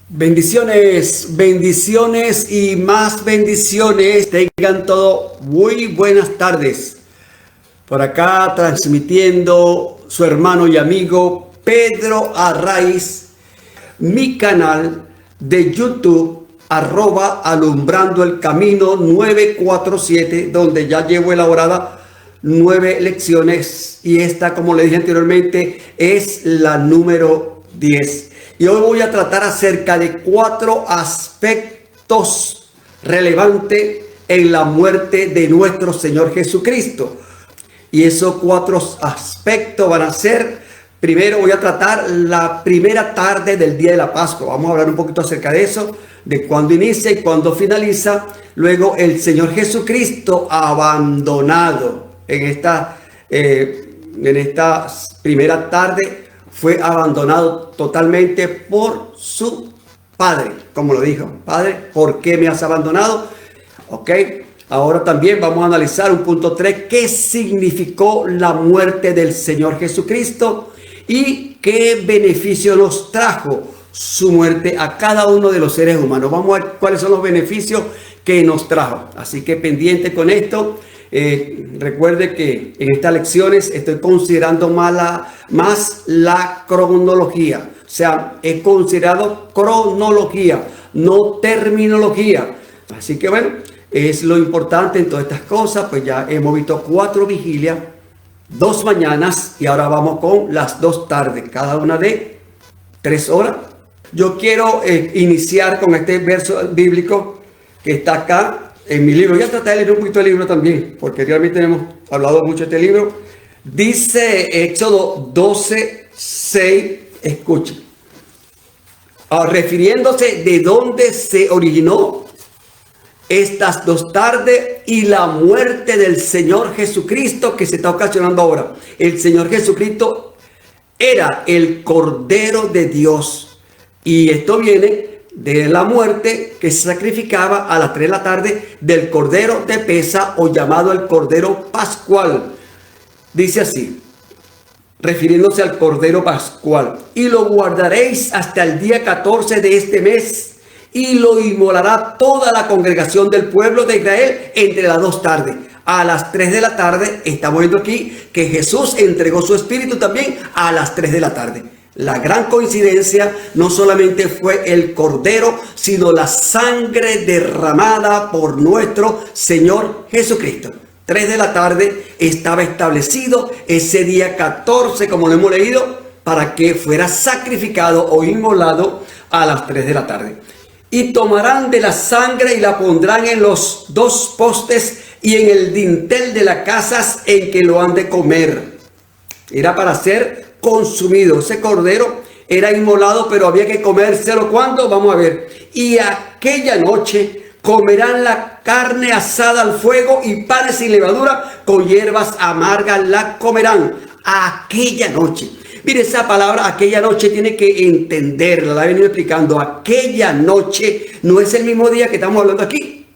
Bendiciones, bendiciones y más bendiciones. Tengan todo muy buenas tardes. Por acá transmitiendo su hermano y amigo Pedro Arraiz, mi canal de YouTube, @alumbrando el camino 947, donde ya llevo elaborada 9 lecciones y esta, como le dije anteriormente, es la número 10. Y hoy voy a tratar acerca de 4 aspectos relevantes en la muerte de nuestro Señor Jesucristo. Y esos 4 aspectos van a ser: primero voy a tratar la primera tarde del día de la Pascua. Vamos a hablar un poquito acerca de eso, de cuándo inicia y cuándo finaliza. Luego el Señor Jesucristo abandonado en esta primera tarde. Fue abandonado totalmente por su padre, como lo dijo: Padre, ¿por qué me has abandonado? Ok, ahora también vamos a analizar un punto 3, qué significó la muerte del Señor Jesucristo y qué beneficio nos trajo su muerte a cada uno de los seres humanos. Vamos a ver cuáles son los beneficios que nos trajo. Así que pendiente con esto. Recuerde que en estas lecciones estoy considerando más la cronología. O sea, he considerado cronología, no terminología. Así que bueno, es lo importante en todas estas cosas. Pues ya hemos visto 4 vigilias, 2 mañanas y ahora vamos con las 2 tardes, cada una de 3 horas. Yo quiero iniciar con este verso bíblico que está acá en mi libro. Ya traté de leer un poquito el libro también, porque realmente hemos hablado mucho de este libro. Dice Éxodo 12:6, escuchen. Refiriéndose de dónde se originó estas 2 tardes y la muerte del Señor Jesucristo que se está ocasionando ahora. El Señor Jesucristo era el Cordero de Dios. Y esto viene de la muerte que se sacrificaba a las 3 de la tarde del Cordero de Pesa, o llamado el Cordero Pascual. Dice así, refiriéndose al Cordero Pascual: y lo guardaréis hasta el día 14 de este mes, y lo inmolará toda la congregación del pueblo de Israel entre las 2 tardes. A las 3 de la tarde, estamos viendo aquí que Jesús entregó su espíritu también a las 3 de la tarde. La gran coincidencia no solamente fue el Cordero, sino la sangre derramada por nuestro Señor Jesucristo. 3 de la tarde estaba establecido ese día 14, como lo hemos leído, para que fuera sacrificado o inmolado a las 3 de la tarde. Y tomarán de la sangre y la pondrán en los 2 postes y en el dintel de las casas en que lo han de comer. Era para ser consumido. Ese cordero era inmolado, pero había que comérselo. ¿Cuándo? Vamos a ver. Y aquella noche comerán la carne asada al fuego y panes sin levadura, con hierbas amargas la comerán. Aquella noche. Mire, esa palabra aquella noche tiene que entenderla, la he venido explicando. Aquella noche no es el mismo día que estamos hablando aquí.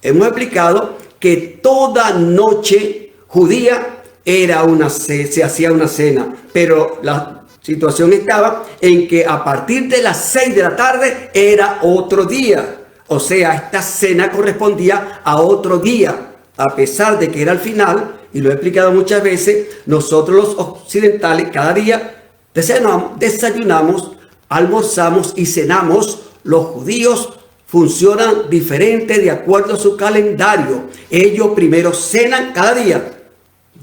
Hemos explicado que toda noche judía se hacía una cena, pero la situación estaba en que a partir de las 6 de la tarde era otro día. O sea, esta cena correspondía a otro día, a pesar de que era al final. Y lo he explicado muchas veces, nosotros los occidentales cada día desayunamos, almorzamos y cenamos. Los judíos funcionan diferente de acuerdo a su calendario. Ellos primero cenan cada día.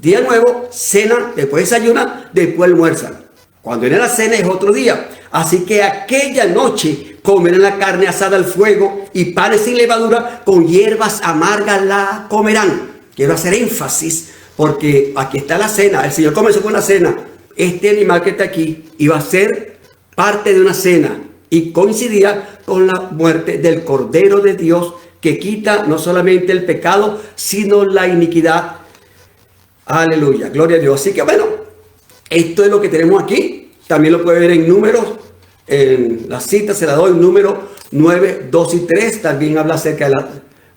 Día nuevo, cenan, después desayunan, después almuerzan. Cuando viene la cena es otro día. Así que aquella noche comerán la carne asada al fuego y panes sin levadura, con hierbas amargas la comerán. Quiero hacer énfasis porque aquí está la cena. El Señor comenzó con la cena. Este animal que está aquí iba a ser parte de una cena y coincidía con la muerte del Cordero de Dios, que quita no solamente el pecado, sino la iniquidad. Aleluya, gloria a Dios. Así que bueno, esto es lo que tenemos aquí. También lo puede ver en Números, en la cita se la doy, número 9, 2 y 3. También habla acerca de la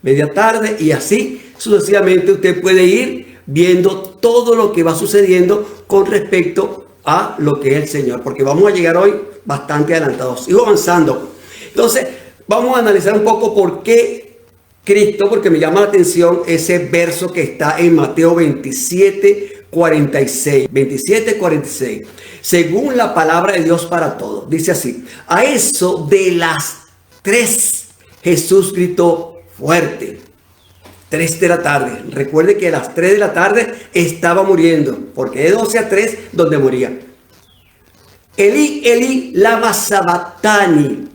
media tarde, y así sucesivamente usted puede ir viendo todo lo que va sucediendo con respecto a lo que es el Señor, porque vamos a llegar hoy bastante adelantados. Sigo avanzando. Entonces, vamos a analizar un poco por qué Cristo, porque me llama la atención ese verso que está en Mateo 27, 46. 27, 46. Según la palabra de Dios para todos. Dice así: a eso de las 3, Jesús gritó fuerte. 3 de la tarde. Recuerde que a las 3 de la tarde estaba muriendo, porque de 12 a 3 donde moría. Eli, Eli, lama sabactani,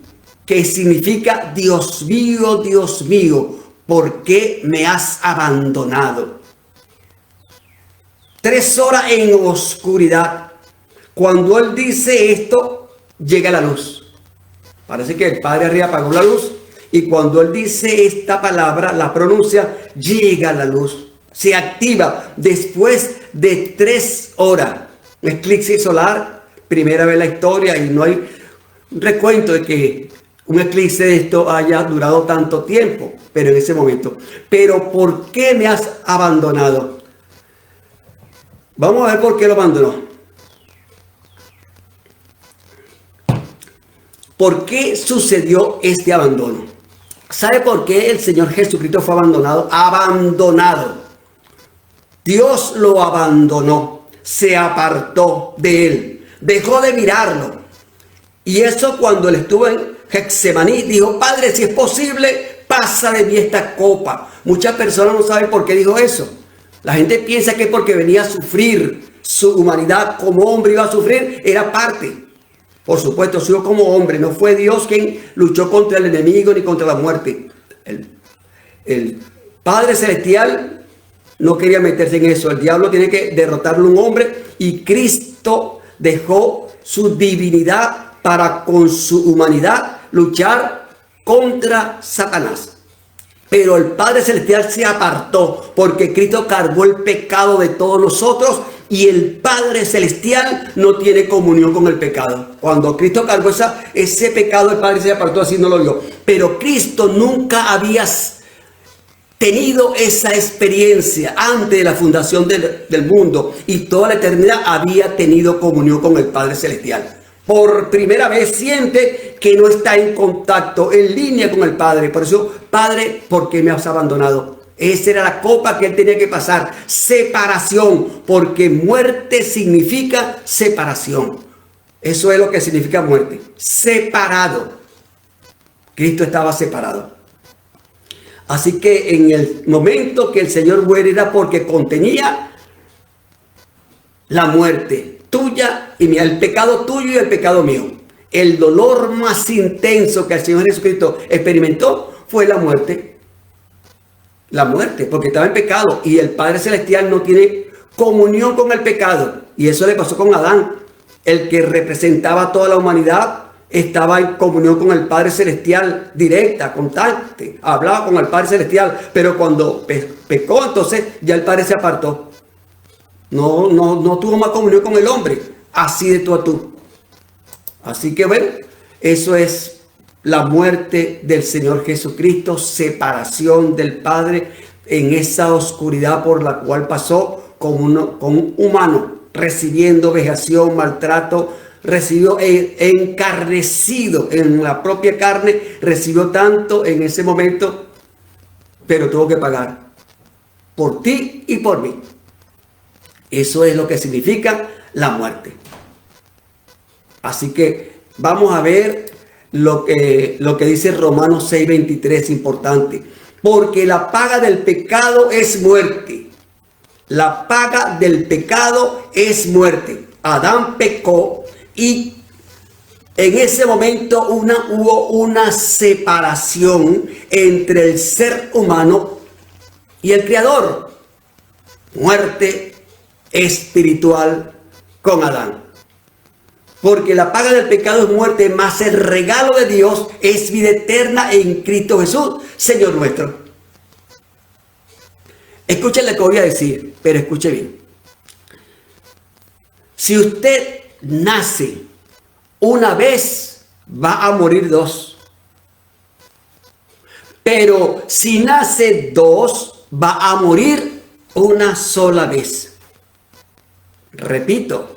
que significa Dios mío, ¿por qué me has abandonado? 3 horas en oscuridad. Cuando él dice esto, llega la luz. Parece que el Padre arriba apagó la luz. Y cuando él dice esta palabra, la pronuncia, llega la luz. Se activa después de 3 horas. Un eclipse solar, primera vez en la historia, y no hay recuento de que un eclipse de esto haya durado tanto tiempo, pero en ese momento. Pero ¿por qué me has abandonado? Vamos a ver por qué lo abandonó. ¿Por qué sucedió este abandono? ¿Sabe por qué el Señor Jesucristo fue abandonado? Abandonado. Dios lo abandonó, se apartó de él, dejó de mirarlo. Y eso cuando él estuvo en Getsemaní, dijo: Padre, si es posible, pasa de mí esta copa. Muchas personas no saben por qué dijo eso. La gente piensa que porque venía a sufrir, su humanidad como hombre iba a sufrir, era parte. Por supuesto, sido como hombre, no fue Dios quien luchó contra el enemigo ni contra la muerte. El Padre Celestial no quería meterse en eso. El diablo tiene que derrotarlo un hombre, y Cristo dejó su divinidad para con su humanidad luchar contra Satanás. Pero el Padre Celestial se apartó porque Cristo cargó el pecado de todos nosotros, y el Padre Celestial no tiene comunión con el pecado. Cuando Cristo cargó ese pecado, el Padre se apartó, así no lo vio. Pero Cristo nunca había tenido esa experiencia antes de la fundación del mundo, y toda la eternidad había tenido comunión con el Padre Celestial. Por primera vez siente que no está en contacto, en línea con el Padre. Por eso: Padre, ¿por qué me has abandonado? Esa era la copa que él tenía que pasar. Separación, porque muerte significa separación. Eso es lo que significa muerte. Separado. Cristo estaba separado. Así que en el momento que el Señor muere era porque contenía la muerte tuya y mía, el pecado tuyo y el pecado mío. El dolor más intenso que el Señor Jesucristo experimentó fue la muerte. La muerte, porque estaba en pecado, y el Padre Celestial no tiene comunión con el pecado. Y eso le pasó con Adán. El que representaba a toda la humanidad estaba en comunión con el Padre Celestial directa, constante, hablaba con el Padre Celestial. Pero cuando pecó, entonces ya el Padre se apartó. No tuvo más comunión con el hombre, así de tú a tú. Así que bueno, eso es la muerte del Señor Jesucristo, separación del Padre en esa oscuridad por la cual pasó con un humano, recibiendo vejación, maltrato, recibió encarnecido en la propia carne, recibió tanto en ese momento, pero tuvo que pagar por ti y por mí. Eso es lo que significa la muerte. Así que vamos a ver lo que dice Romanos 6:23, importante. Porque la paga del pecado es muerte. La paga del pecado es muerte. Adán pecó, y en ese momento hubo una separación entre el ser humano y el Creador. Muerte espiritual con Adán. Porque la paga del pecado es muerte, mas el regalo de Dios es vida eterna en Cristo Jesús, Señor nuestro. Escuchen lo que voy a decir, pero escuche bien. Si usted nace una vez, va a morir 2. Pero si nace 2, va a morir una sola vez. Repito.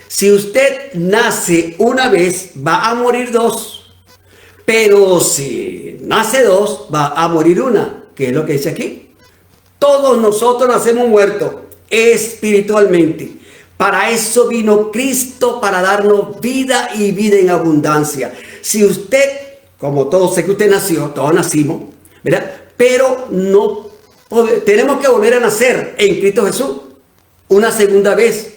Si usted nace una vez, va a morir 2. Pero si nace dos, va a morir una, que es lo que dice aquí. Todos nosotros nacemos muertos espiritualmente. Para eso vino Cristo, para darnos vida y vida en abundancia. Si usted, como todos, sé que usted nació, todos nacimos, ¿verdad? Pero no tenemos que volver a nacer en Cristo Jesús una segunda vez.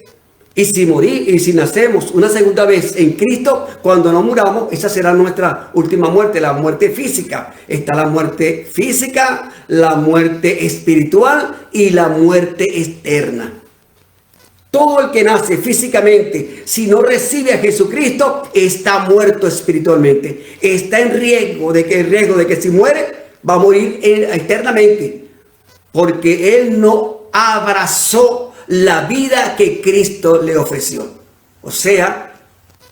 Y si nacemos una segunda vez en Cristo, cuando nos muramos, esa será nuestra última muerte, la muerte física. Está la muerte física, la muerte espiritual y la muerte eterna. Todo el que nace físicamente, si no recibe a Jesucristo, está muerto espiritualmente. Está en riesgo de que si muere, va a morir eternamente. Porque él no abrazó la vida que Cristo le ofreció. O sea,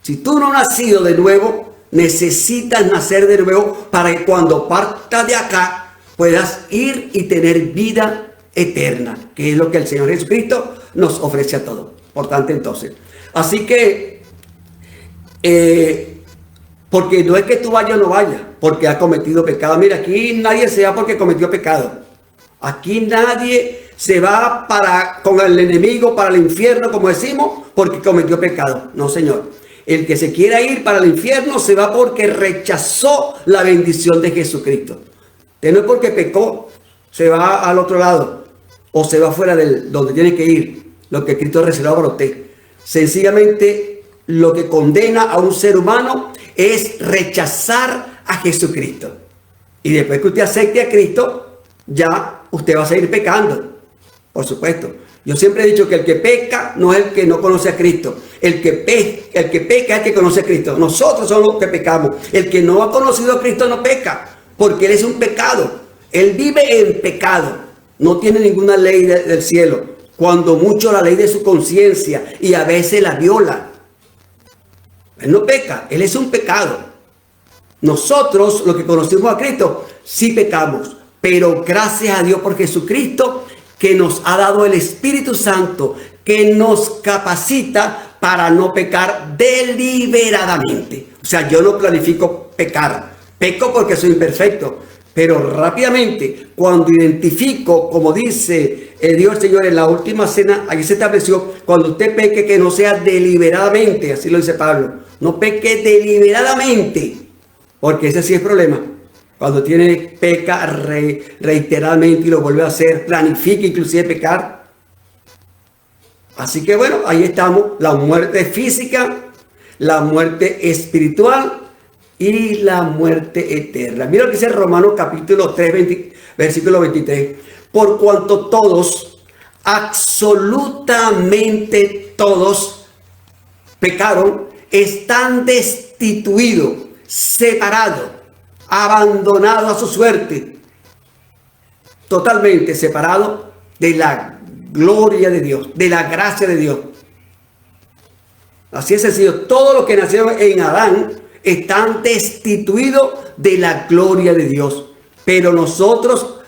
si tú no has nacido de nuevo, necesitas nacer de nuevo para que cuando partas de acá puedas ir y tener vida eterna, que es lo que el Señor Jesucristo nos ofrece a todos. Por tanto, entonces, así que porque no es que tú vayas o no vayas porque has cometido pecado. Mira, aquí nadie se va porque cometió pecado. Aquí nadie se va con el enemigo para el infierno, como decimos, porque cometió pecado. No, Señor. El que se quiera ir para el infierno se va porque rechazó la bendición de Jesucristo. No es porque pecó, se va al otro lado o se va fuera de donde tiene que ir, lo que Cristo reservó para usted. Sencillamente, lo que condena a un ser humano es rechazar a Jesucristo. Y después que usted acepte a Cristo, ya usted va a seguir pecando. Por supuesto. Yo siempre he dicho que el que peca no es el que no conoce a Cristo. El que peca es el que conoce a Cristo. Nosotros somos los que pecamos. El que no ha conocido a Cristo no peca, porque él es un pecado. Él vive en pecado. No tiene ninguna ley del cielo. Cuando mucho la ley de su conciencia, y a veces la viola. Él no peca, él es un pecado. Nosotros, los que conocemos a Cristo, sí pecamos. Pero gracias a Dios por Jesucristo, que nos ha dado el Espíritu Santo, que nos capacita para no pecar deliberadamente. O sea, yo no planifico pecar. Peco porque soy imperfecto. Pero rápidamente, cuando identifico, como dice Dios el Señor en la última cena, allí se estableció, cuando usted peque, que no sea deliberadamente, así lo dice Pablo. No peque deliberadamente, porque ese sí es problema. Cuando peca reiteradamente y lo vuelve a hacer, planifica inclusive pecar. Así que bueno, ahí estamos, la muerte física, la muerte espiritual y la muerte eterna. Mira lo que dice Romanos capítulo 3, versículo 23. Por cuanto todos, absolutamente todos, pecaron, están destituidos, separados, abandonado a su suerte, totalmente separado de la gloria de Dios, de la gracia de Dios. Así es sencillo. Todos los que nacieron en Adán están destituidos de la gloria de Dios. Pero nosotros,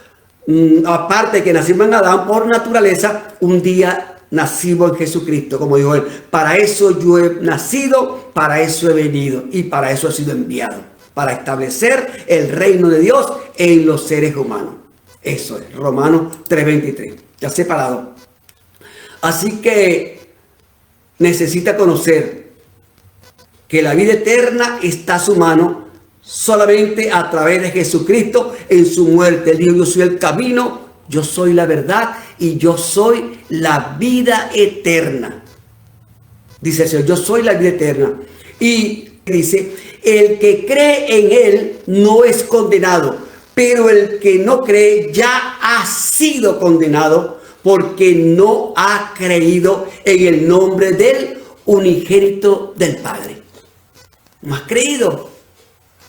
aparte de que nacimos en Adán por naturaleza, un día nacimos en Jesucristo, como dijo él. Para eso yo he nacido, para eso he venido y para eso he sido enviado. Para establecer el reino de Dios en los seres humanos. Eso es, Romanos 3:23, ya separado. Así que necesita conocer que la vida eterna está a su mano solamente a través de Jesucristo en su muerte. Él dijo, yo soy el camino, yo soy la verdad y yo soy la vida eterna. Dice el Señor, yo soy la vida eterna. Y dice, el que cree en él no es condenado, pero el que no cree ya ha sido condenado porque no ha creído en el nombre del unigénito del Padre. No has creído.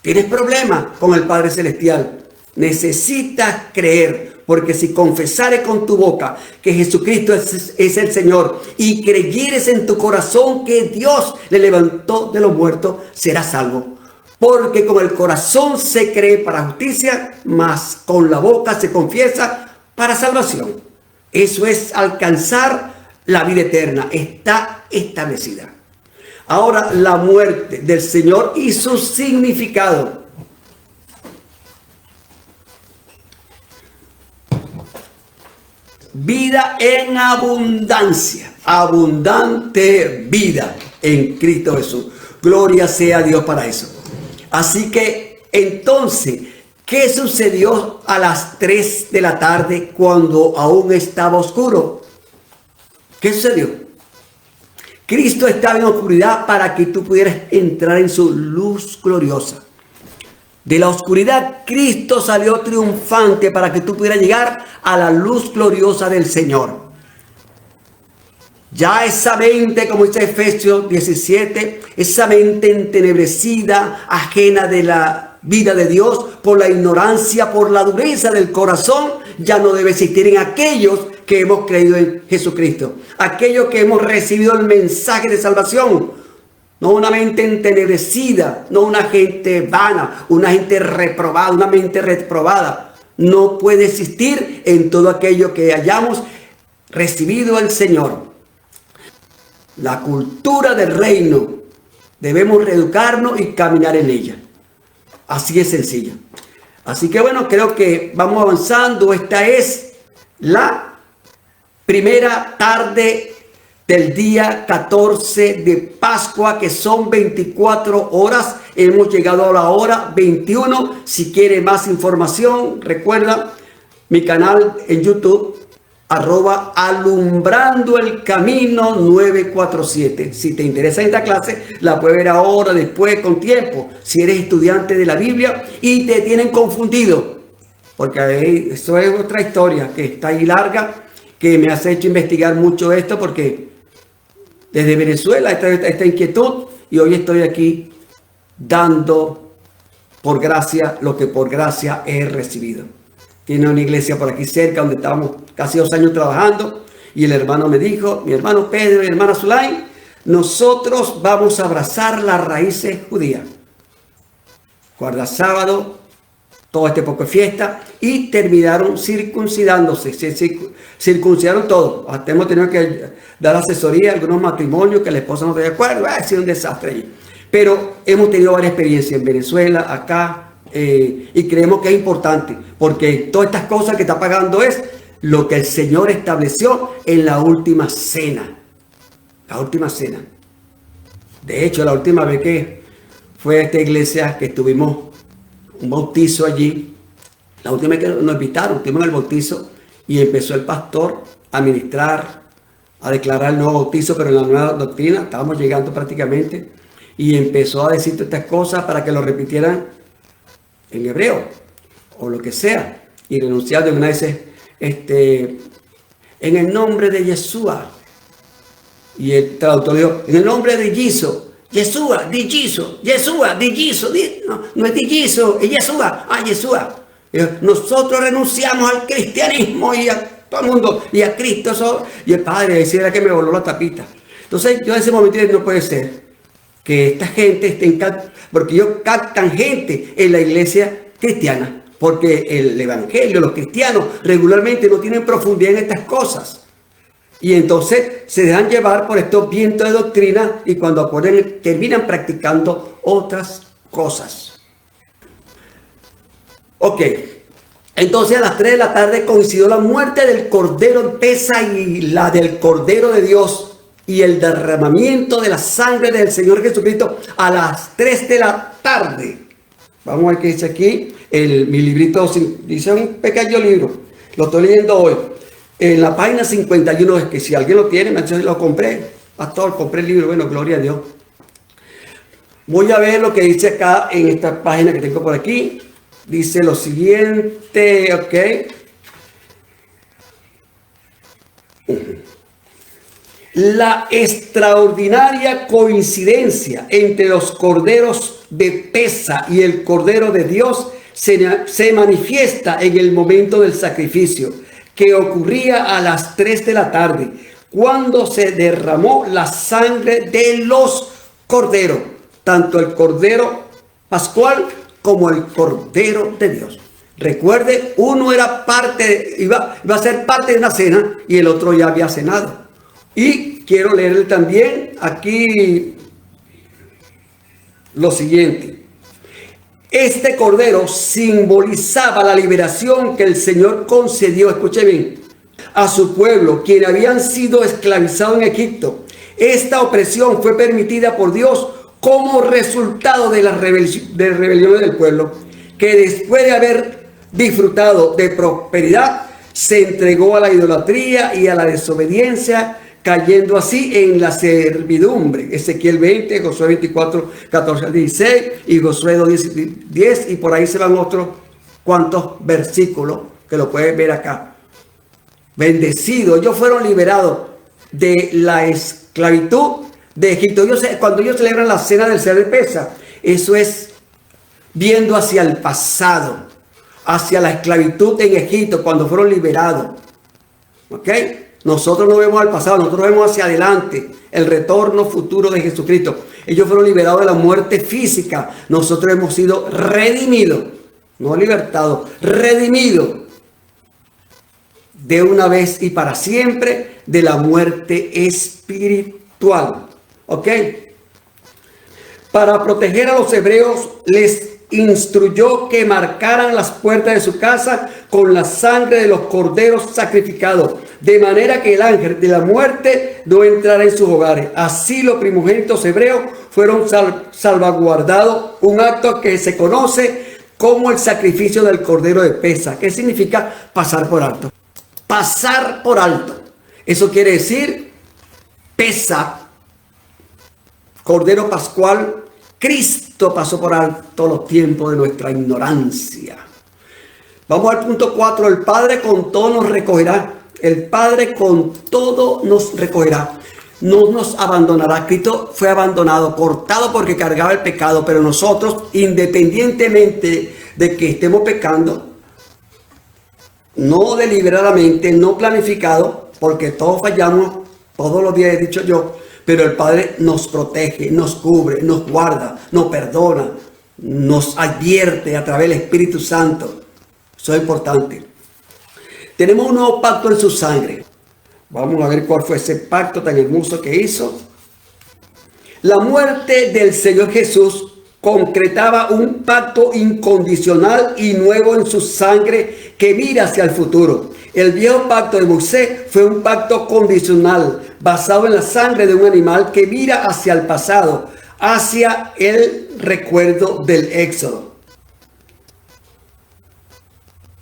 Tienes problemas con el Padre Celestial. Necesitas creer, porque si confesares con tu boca que Jesucristo es el Señor y creyeres en tu corazón que Dios le levantó de los muertos, serás salvo. Porque con el corazón se cree para justicia, mas con la boca se confiesa para salvación. Eso es alcanzar la vida eterna. Está establecida. Ahora, la muerte del Señor y su significado. vida en abundancia, abundante vida en Cristo Jesús. Gloria sea a Dios para eso. Así que entonces, ¿qué sucedió a las 3 de la tarde cuando aún estaba oscuro? ¿Qué sucedió? Cristo estaba en oscuridad para que tú pudieras entrar en su luz gloriosa. De la oscuridad, Cristo salió triunfante para que tú pudieras llegar a la luz gloriosa del Señor. Ya esa mente, como dice Efesios 17, esa mente entenebrecida, ajena de la vida de Dios, por la ignorancia, por la dureza del corazón, ya no debe existir en aquellos que hemos creído en Jesucristo. Aquellos que hemos recibido el mensaje de salvación. No una mente entenebrecida, no una gente vana, una gente reprobada, una mente reprobada. No puede existir en todo aquello que hayamos recibido al Señor. La cultura del reino, debemos reeducarnos y caminar en ella. Así es sencillo. Así que bueno, creo que vamos avanzando. Esta es la primera tarde del día 14 de Pascua, que son 24 horas. Hemos llegado a la hora 21. Si quiere más información, recuerda mi canal en YouTube, @alumbrando el camino 947. Si te interesa esta clase, la puedes ver ahora, después, con tiempo. Si eres estudiante de la Biblia y te tienen confundido, porque eso es otra historia que está ahí larga, que me has hecho investigar mucho esto, porque desde Venezuela esta inquietud, y hoy estoy aquí dando por gracia lo que por gracia he recibido. Tiene una iglesia por aquí cerca donde estábamos casi 2 años trabajando, y el hermano me dijo, mi hermano Pedro y mi hermana Zulay, nosotros vamos a abrazar las raíces judías. Guarda sábado, todo este poco de fiesta, y terminaron circuncidándose, se circuncidaron todos. Hasta hemos tenido que dar asesoría a algunos matrimonios que la esposa no está de acuerdo, ha sido un desastre allí. Pero hemos tenido varias experiencias en Venezuela, acá, y creemos que es importante, porque todas estas cosas que está pagando es lo que el Señor estableció en la última cena. La última cena. De hecho, la última vez que fue a esta iglesia, que tuvimos un bautizo allí, la última vez que nos invitaron, tuvimos el bautizo, y empezó el pastor a ministrar, a declarar el nuevo bautizo, pero en la nueva doctrina. Estábamos llegando prácticamente, y empezó a decir todas estas cosas para que lo repitieran en hebreo o lo que sea, y renunciar de una vez, en el nombre de Yeshua. Y el traductor dijo, en el nombre de Jesús, Yeshua, di Jesús, Yeshua, di Jesús, no es di Jesús, es Yeshua, Yeshua. Nosotros renunciamos al cristianismo y a todo el mundo, y a Cristo. Y el padre decía que me voló la tapita. Entonces yo en ese momento dije, no puede ser que esta gente esté porque ellos captan gente en la iglesia cristiana, porque el evangelio, los cristianos regularmente no tienen profundidad en estas cosas, y entonces se dejan llevar por estos vientos de doctrina, y cuando acuerdan terminan practicando otras cosas. Ok, entonces a las 3 de la tarde coincidió la muerte del Cordero en Pesa y la del Cordero de Dios, y el derramamiento de la sangre del Señor Jesucristo a las 3 de la tarde. Vamos a ver qué dice aquí. Mi librito dice un pequeño libro. Lo estoy leyendo hoy. En la página 51, es que si alguien lo tiene, me lo compré. Pastor, compré el libro. Bueno, gloria a Dios. Voy a ver lo que dice acá en esta página que tengo por aquí. Dice lo siguiente, ok. La extraordinaria coincidencia entre los corderos de Pesa y el Cordero de Dios se manifiesta en el momento del sacrificio, que ocurría a las 3 de la tarde, cuando se derramó la sangre de los corderos, tanto el Cordero Pascual como el Cordero de Dios. Recuerde, uno era iba a ser parte de una cena, y el otro ya había cenado. Y quiero leerle también aquí lo siguiente. Este cordero simbolizaba la liberación que el Señor concedió, escuche bien, a su pueblo, quienes habían sido esclavizados en Egipto. Esta opresión fue permitida por Dios como resultado de las rebeliones del pueblo, que después de haber disfrutado de prosperidad, se entregó a la idolatría y a la desobediencia, cayendo así en la servidumbre. Ezequiel 20, Josué 24, 14 al 16 y Josué 2, 10, y por ahí se van otros cuantos versículos que lo puedes ver acá. Bendecidos, ellos fueron liberados de la esclavitud de Egipto. Cuando ellos celebran la cena del Señor de Pesa, eso es viendo hacia el pasado, hacia la esclavitud en Egipto, cuando fueron liberados. ¿Ok? Nosotros no vemos al pasado, nosotros vemos hacia adelante, el retorno futuro de Jesucristo. Ellos fueron liberados de la muerte física. Nosotros hemos sido redimidos, no libertados, redimidos de una vez y para siempre de la muerte espiritual. ¿Ok? Para proteger a los hebreos, les instruyó que marcaran las puertas de su casa con la sangre de los corderos sacrificados, de manera que el ángel de la muerte no entrara en sus hogares. Así los primogénitos hebreos fueron salvaguardados, un acto que se conoce como el sacrificio del cordero de Pesa. ¿Qué significa pasar por alto? Pasar por alto. Eso quiere decir Pesa, Cordero Pascual. Cristo pasó por alto los tiempos de nuestra ignorancia. Vamos al punto 4. El Padre con todo nos recogerá. El Padre con todo nos recogerá. No nos abandonará. Cristo fue abandonado, cortado porque cargaba el pecado. Pero nosotros, independientemente de que estemos pecando, no deliberadamente, no planificado, porque todos fallamos, todos los días he dicho yo, pero el Padre nos protege, nos cubre, nos guarda, nos perdona, nos advierte a través del Espíritu Santo. Eso es importante. Tenemos un nuevo pacto en su sangre. Vamos a ver cuál fue ese pacto tan hermoso que hizo. La muerte del Señor Jesús concretaba un pacto incondicional y nuevo en su sangre que mira hacia el futuro. El viejo pacto de Moisés fue un pacto condicional basado en la sangre de un animal que mira hacia el pasado, hacia el recuerdo del Éxodo.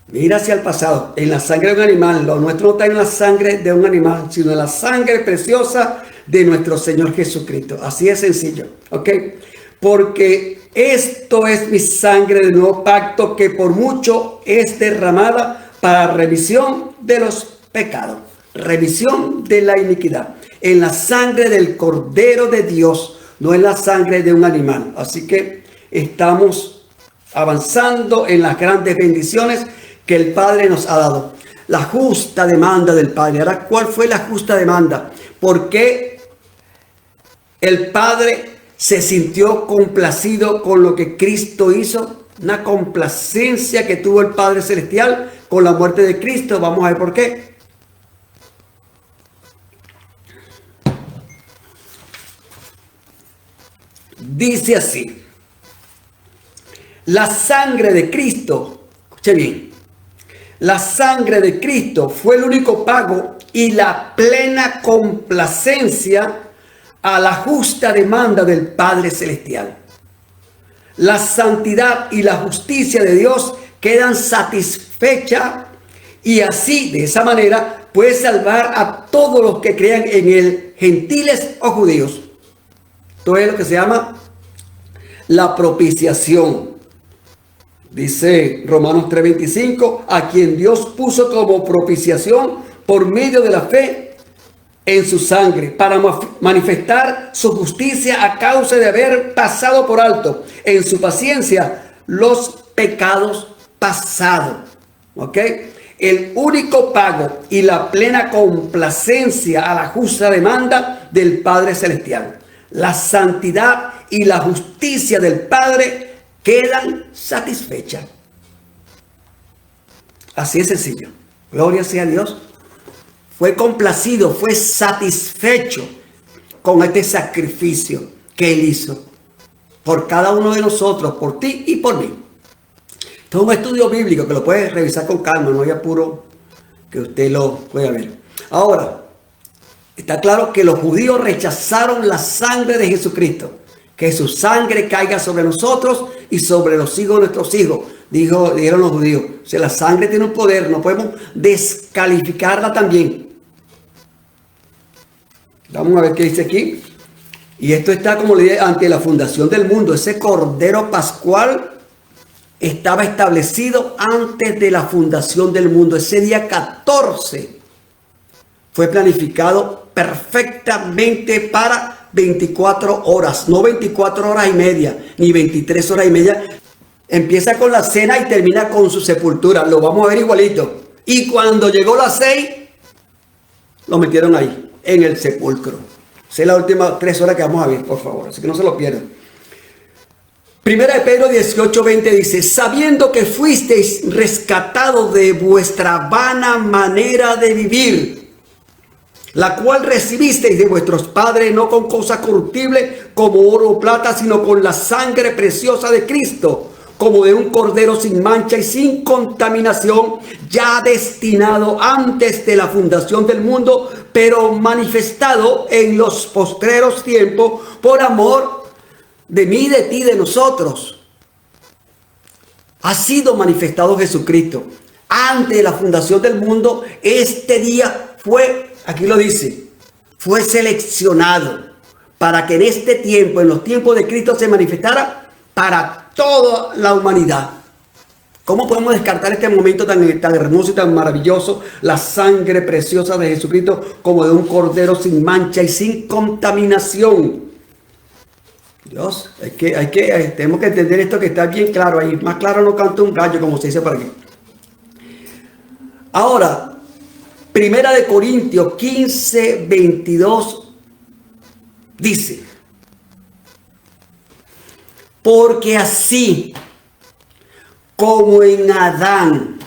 Mira hacia el pasado, en la sangre de un animal. Lo nuestro no está en la sangre de un animal, sino en la sangre preciosa de nuestro Señor Jesucristo. Así es sencillo, ¿ok? Porque esto es mi sangre del nuevo pacto, que por mucho es derramada para remisión de los pecados, remisión de la iniquidad, en la sangre del Cordero de Dios, no en la sangre de un animal. Así que estamos avanzando en las grandes bendiciones que el Padre nos ha dado. La justa demanda del Padre. Ahora, ¿cuál fue la justa demanda? ¿Por qué el Padre se sintió complacido con lo que Cristo hizo? Una complacencia que tuvo el Padre Celestial con la muerte de Cristo. Vamos a ver por qué. Dice así: la sangre de Cristo, escuche bien, la sangre de Cristo fue el único pago y la plena complacencia a la justa demanda del Padre Celestial. La santidad y la justicia de Dios quedan satisfechas, y así, de esa manera, puede salvar a todos los que crean en Él, gentiles o judíos. Esto es lo que se llama la propiciación. Dice Romanos 3:25, a quien Dios puso como propiciación por medio de la fe en su sangre, para manifestar su justicia a causa de haber pasado por alto en su paciencia los pecados pasados. ¿Ok? El único pago y la plena complacencia a la justa demanda del Padre Celestial. La santidad y la justicia del Padre quedan satisfechas. Así es sencillo. Gloria sea a Dios. Fue complacido, fue satisfecho con este sacrificio que Él hizo por cada uno de nosotros, por ti y por mí. Esto es un estudio bíblico que lo puedes revisar con calma, no hay apuro que usted lo pueda ver. Ahora, está claro que los judíos rechazaron la sangre de Jesucristo. Que su sangre caiga sobre nosotros y sobre los hijos de nuestros hijos, dijeron los judíos. O sea, la sangre tiene un poder, no podemos descalificarla también. Vamos a ver qué dice aquí. Y esto está, como le dije, ante la fundación del mundo. Ese cordero pascual estaba establecido antes de la fundación del mundo. Ese día 14 fue planificado perfectamente para 24 horas, no 24 horas y media, ni 23 horas y media. Empieza con la cena y termina con su sepultura. Lo vamos a ver igualito. Y cuando llegó las 6, lo metieron ahí, en el sepulcro. Esa es la última 3 horas que vamos a ver, por favor. Así que no se lo pierdan. Primera de Pedro 18:20 dice: sabiendo que fuisteis rescatados de vuestra vana manera de vivir, la cual recibisteis de vuestros padres, no con cosas corruptibles como oro o plata, sino con la sangre preciosa de Cristo, como de un cordero sin mancha y sin contaminación, ya destinado antes de la fundación del mundo, pero manifestado en los postreros tiempos por amor de mí, de ti, de nosotros. Ha sido manifestado Jesucristo. Antes de la fundación del mundo, este día fue, aquí lo dice, fue seleccionado para que en este tiempo, en los tiempos de Cristo, se manifestara para toda la humanidad. ¿Cómo podemos descartar este momento tan hermoso y tan maravilloso? La sangre preciosa de Jesucristo, como de un cordero sin mancha y sin contaminación. Dios, tenemos que entender esto, que está bien claro ahí. Más claro no canta un gallo, como se dice por aquí. Ahora, Primera de Corintios 15:22 dice: porque así como en Adán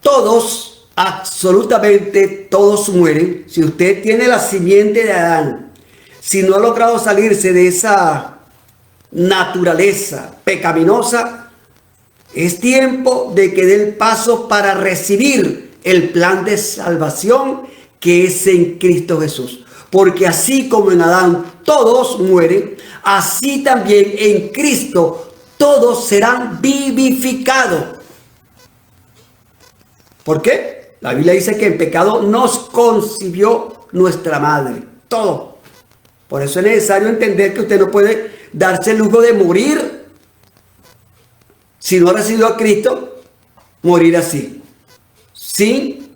todos, absolutamente todos mueren. Si usted tiene la simiente de Adán, si no ha logrado salirse de esa naturaleza pecaminosa, es tiempo de que dé el paso para recibir el plan de salvación que es en Cristo Jesús. Porque así como en Adán todos mueren, así también en Cristo todos serán vivificados. ¿Por qué? La Biblia dice que en pecado nos concibió nuestra madre. Todo. Por eso es necesario entender que usted no puede darse el lujo de morir si no ha recibido a Cristo, morir así, sin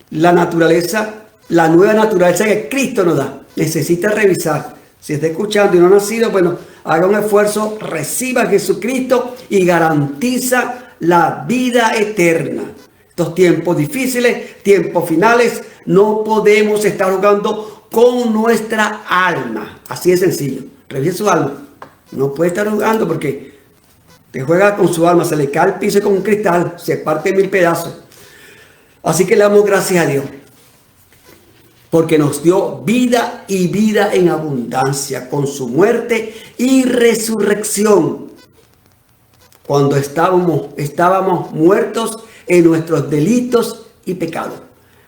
la naturaleza, la nueva naturaleza que Cristo nos da. Necesita revisar. Si está escuchando y no ha nacido, bueno, haga un esfuerzo, reciba a Jesucristo y garantiza la vida eterna. Estos tiempos difíciles, tiempos finales, no podemos estar jugando con nuestra alma. Así de sencillo. Revise su alma. No puede estar jugando porque te juega con su alma, se le cae al piso con un cristal, se parte en 1000 pedazos. Así que le damos gracias a Dios, porque nos dio vida y vida en abundancia con su muerte y resurrección. Cuando estábamos muertos en nuestros delitos y pecados.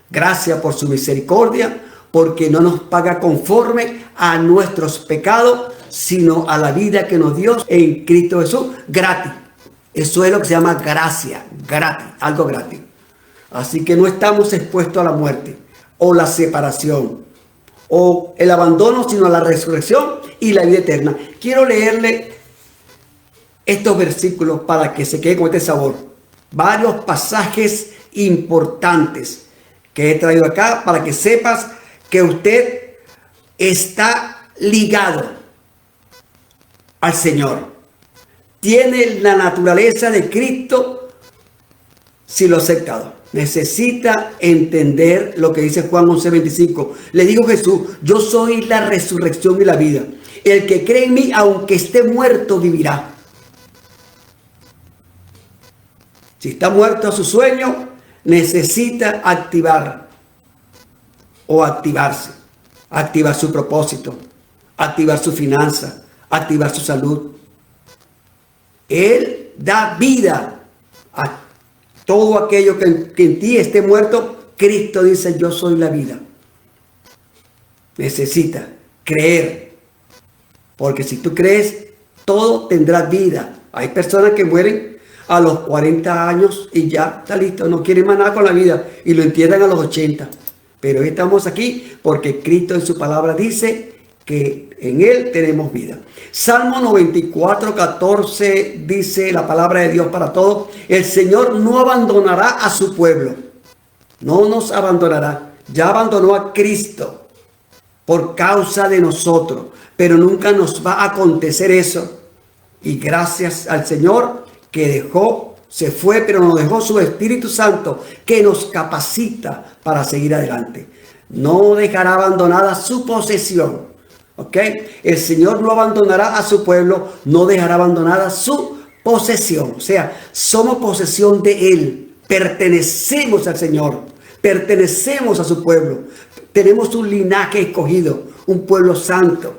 Gracias por su misericordia, porque no nos paga conforme a nuestros pecados, sino a la vida que nos dio en Cristo Jesús, gratis. Eso es lo que se llama gracia, gratis, algo gratis. Así que no estamos expuestos a la muerte, o la separación, o el abandono, sino a la resurrección y la vida eterna. Quiero leerle estos versículos para que se quede con este sabor. Varios pasajes importantes que he traído acá para que sepas que usted está ligado al Señor. Tiene la naturaleza de Cristo si lo ha aceptado. Necesita entender lo que dice Juan 11:25. Le dijo Jesús: yo soy la resurrección y la vida. El que cree en mí, aunque esté muerto, vivirá. Si está muerto a su sueño, necesita activar o activarse. Activar su propósito, activar su finanza, activar su salud. Él da vida todo aquello que en ti esté muerto, Cristo dice, yo soy la vida. Necesita creer, porque si tú crees, todo tendrá vida. Hay personas que mueren a los 40 años y ya está listo, no quieren más nada con la vida y lo entierran a los 80. Pero hoy estamos aquí porque Cristo en su palabra dice que en Él tenemos vida. Salmo 94, 14 dice la palabra de Dios para todos: el Señor no abandonará a su pueblo, no nos abandonará. Ya abandonó a Cristo por causa de nosotros, pero nunca nos va a acontecer eso. Y gracias al Señor que se fue, pero nos dejó su Espíritu Santo que nos capacita para seguir adelante. No dejará abandonada su posesión. ¿Ok? El Señor no abandonará a su pueblo, no dejará abandonada su posesión. O sea, somos posesión de Él, pertenecemos al Señor, pertenecemos a su pueblo, tenemos un linaje escogido, un pueblo santo.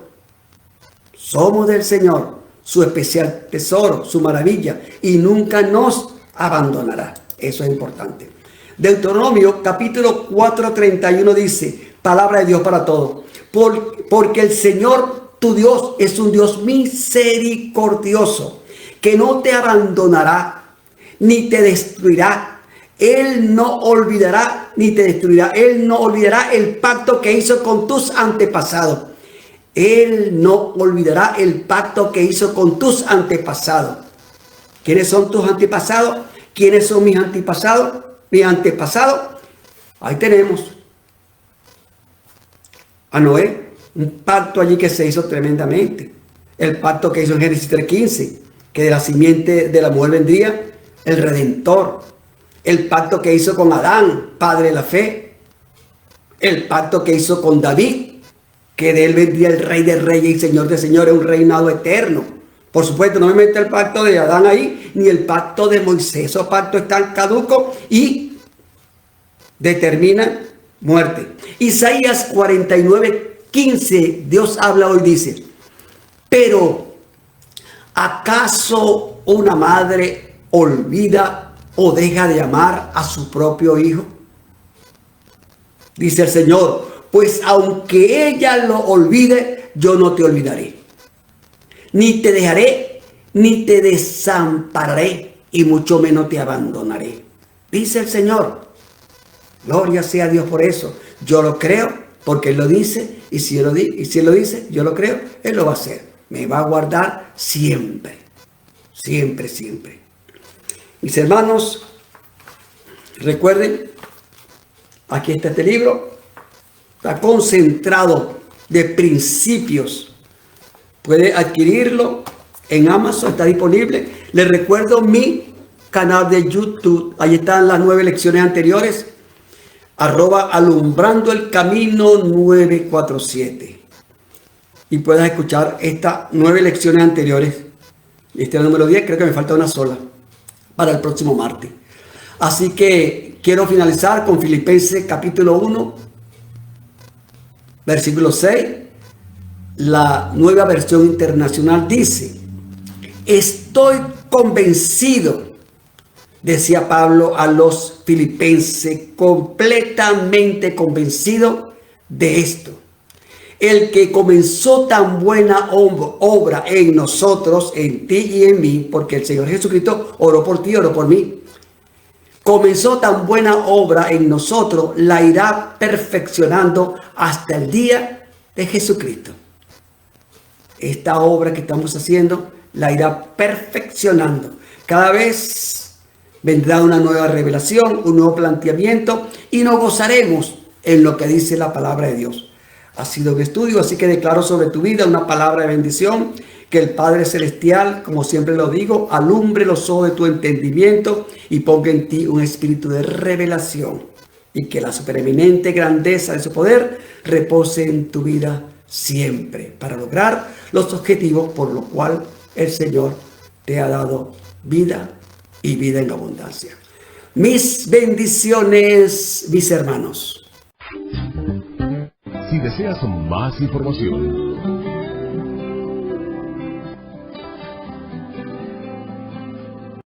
Somos del Señor, su especial tesoro, su maravilla, y nunca nos abandonará. Eso es importante. Deuteronomio capítulo 4:31 dice, palabra de Dios para todos: porque el Señor tu Dios es un Dios misericordioso, que no te abandonará ni te destruirá. Él no olvidará ni te destruirá. Él no olvidará el pacto que hizo con tus antepasados. Él no olvidará el pacto que hizo con tus antepasados. ¿Quiénes son tus antepasados? ¿Quiénes son mis antepasados? Mis antepasados. Ahí tenemos a Noé, un pacto allí que se hizo tremendamente. El pacto que hizo en Génesis 3:15, que de la simiente de la mujer vendría el Redentor. El pacto que hizo con Adán, padre de la fe. El pacto que hizo con David, que de él vendría el Rey de Reyes y Señor de Señores, un reinado eterno. Por supuesto, no me mete el pacto de Adán ahí, ni el pacto de Moisés. Esos pactos están caducos y determinan muerte. Isaías 49:15, Dios habla hoy, dice: pero ¿acaso una madre olvida o deja de amar a su propio hijo? Dice el Señor, pues aunque ella lo olvide, yo no te olvidaré, ni te dejaré, ni te desampararé, y mucho menos te abandonaré, dice el Señor. Gloria sea a Dios por eso. Yo lo creo porque Él lo dice, y si Él lo dice, yo lo creo, Él lo va a hacer. Me va a guardar siempre, siempre, siempre. Mis hermanos, recuerden, aquí está este libro, está concentrado de principios. Puede adquirirlo en Amazon, está disponible. Les recuerdo mi canal de YouTube, ahí están las 9 lecciones anteriores. @alumbrando el camino 947, y puedas escuchar estas 9 lecciones anteriores. Este es el número 10, creo que me falta una sola para el próximo martes. Así que quiero finalizar con Filipenses capítulo 1, versículo 6. La Nueva Versión Internacional dice: estoy convencido, decía Pablo a los filipenses, completamente convencido de esto: el que comenzó tan buena obra en nosotros, en ti y en mí, porque el Señor Jesucristo oró por ti, oró por mí, comenzó tan buena obra en nosotros, la irá perfeccionando hasta el día de Jesucristo. Esta obra que estamos haciendo la irá perfeccionando. Cada vez vendrá una nueva revelación, un nuevo planteamiento, y nos gozaremos en lo que dice la palabra de Dios. Ha sido un estudio, así que declaro sobre tu vida una palabra de bendición. Que el Padre Celestial, como siempre lo digo, alumbre los ojos de tu entendimiento y ponga en ti un espíritu de revelación. Y que la supereminente grandeza de su poder repose en tu vida siempre, para lograr los objetivos por los cuales el Señor te ha dado vida y vida en abundancia. Mis bendiciones, mis hermanos. Si deseas más información,